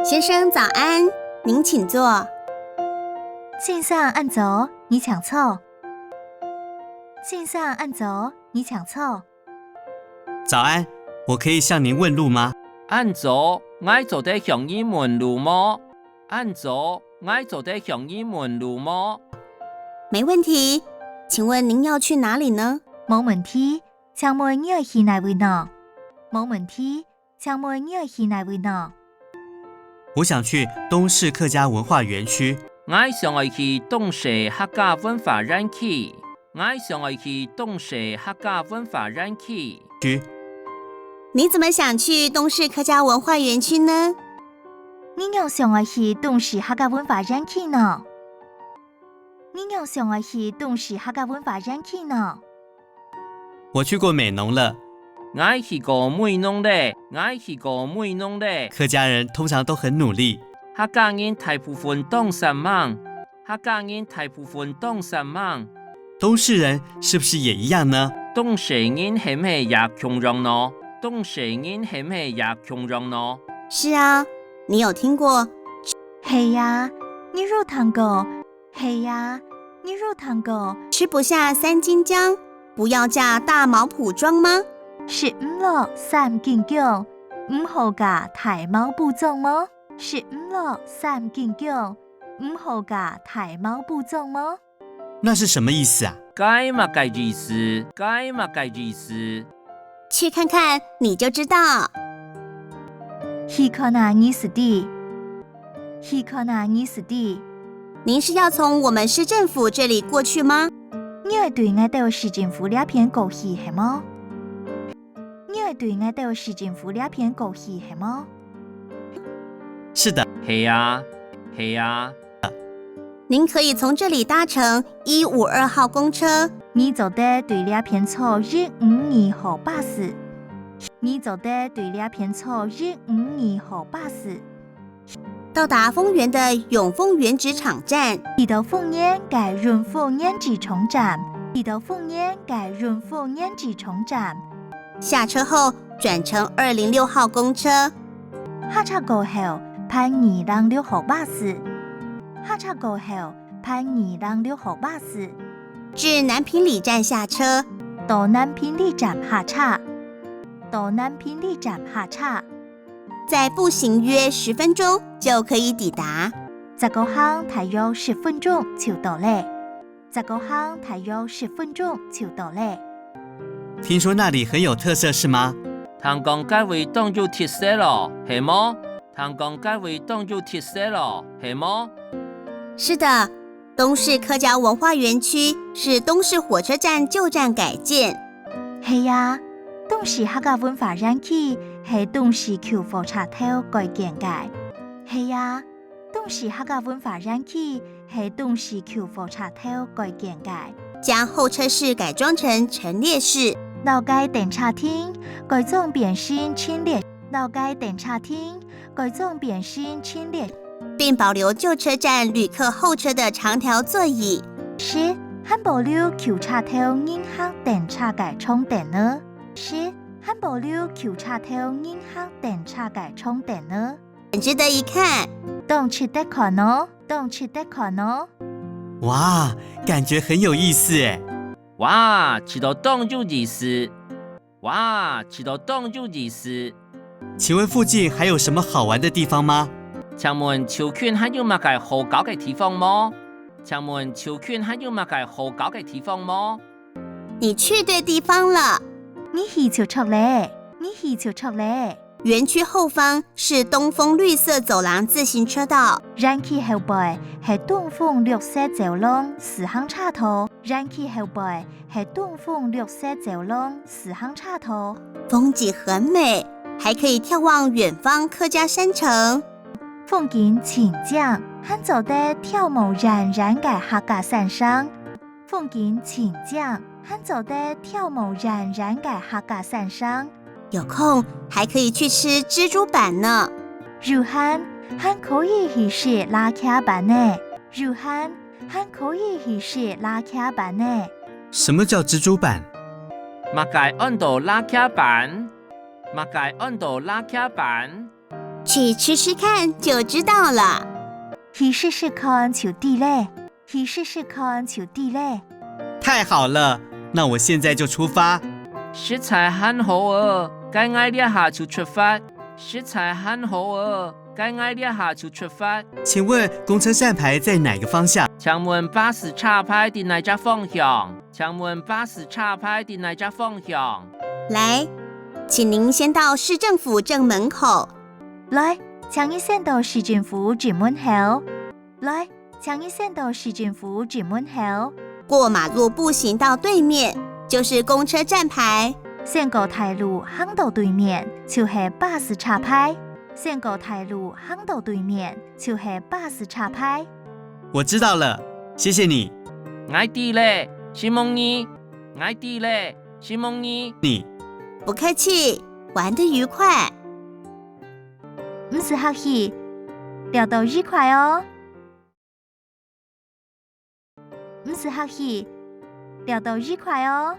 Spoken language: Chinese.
先生早安，您请坐。信上按走，你抢凑。信上按走，你抢凑。早安，我可以向您问路吗？按走，我做得向你问路么？按走，我做得向你问路么？没问题，请问您要去哪里呢？冇问题，请问你要去哪位呢？冇问题，请问你要去哪位呢？我想去东市客家文化园区。我想要去东市客家文化园区。我想要去东市客家文化园区。你怎么想去东市客家文化园区呢？你又想要去东市客家文化园区呢？你又想要去东市客家文化园区呢？我去过美浓了。我去过美浓嘞，我去过美浓嘞。客家人通常都很努力。客家人大部分懂什么？客家人大部分懂什么？东市人是不是也一样呢？东市人係咪也窮人呢？東市人係咪也窮人呢？是啊，你有聽過？係呀，你入堂過。係呀，你入堂過。吃不下3斤薑，不要嫁大毛鋪莊嗎？食唔落3斤薑，唔好嫁大毛鋪莊麼？食唔落3斤薑，唔好嫁大毛鋪莊麼？那是什麼意思啊？該嘛該意思，該嘛該意思。去看看你就知道。去看那意思的，去看那意思的。您是要從我們市政府這裡過去嗎？你係對我到市政府那邊過去係嗎？你係對我到市政府那邊過去係嗎？是的。係啊，係啊。您可以從這裡搭乘152號公車。你走得對那邊坐152號巴士。你走得對那邊坐152號巴士。到達豐原的永豐原子廠站。去到豐原嘅潤豐原子廠站。去到豐原嘅潤豐原子廠站。下車後轉乘206號公車。下車過後攀206號巴士。下車過後攀206號巴士。至南平里站下車。到南平里站下車。到南平里站下車。再步行約10分鐘就可以抵達。這個行大約10分鐘就到了。這個行大約10分鐘就到了。聽說那裡很有特色是嗎？聽講該位當有特色咯，係麼？聽講該位當有特色咯，係麼？是的，東市客家文化園區是東市火車站舊站改建。係呀，東市客家文化園區係東市舊火車頭改建嘅。係呀，東市客家文化園區係東市舊火車頭改建嘅。將候車室改裝成陳列室。樓街電車廳改裝變身陳列。樓街電車廳改裝變身陳列。並保留舊車站旅客候車的長條座椅。是，還保留舊車頭銀行電車嘅充電呢。是，還保留舊車頭銀行電車嘅充電呢。很值得一看。動吃得看哦，動吃得看哦。哇，感覺很有意思耶。哇，吃到動有意思。哇，吃到動有意思。請問附近還有什麼好玩的地方嗎？請問超圈還有乜嘅好搞嘅地方麼？請問超圈還有乜嘅好搞嘅地方麼？你去對地方了。你去就錯咧，你去就錯咧。園區後方是東風綠色走廊自行車道。園區後背係東風綠色走廊自行車道。園區後背係東風綠色走廊自行車道。風景很美，還可以眺望遠方客家山城。風景清靜，還走得眺望冉冉嘅客家山上。風景清靜，還走得眺望冉冉嘅客家山上。有空還可以去吃蜘蛛板呢。如還可以去吃拉卡板呢。如還可以去吃拉卡板呢。什麼叫蜘蛛板？乜嘅按到拉卡板？乜嘅按到拉卡板？去吃吃看就知道了。去试试看就对嘞，去试试看就对嘞。太好了，那我现在就出发。食材很好哦，该挨一下就出发。食材很好哦，该挨一下就出发。请问公车站牌在哪个方向？请问巴士插牌在哪只方向？请问巴士插牌在哪只方向？来，请您先到市政府正门口。来，请你先到市政府正门口。来，请你先到市政府正门口。过马路步行到对面，就是公车站牌。先过大路行到对面，就是巴士插牌。先过大路行到对面，就是巴士插牌。我知道了，谢谢你。爱弟嘞，西蒙尼。爱弟嘞，西蒙尼。你不客气，玩得愉快。唔是客气，聊到愉快哦。唔是客气，聊到愉快哦。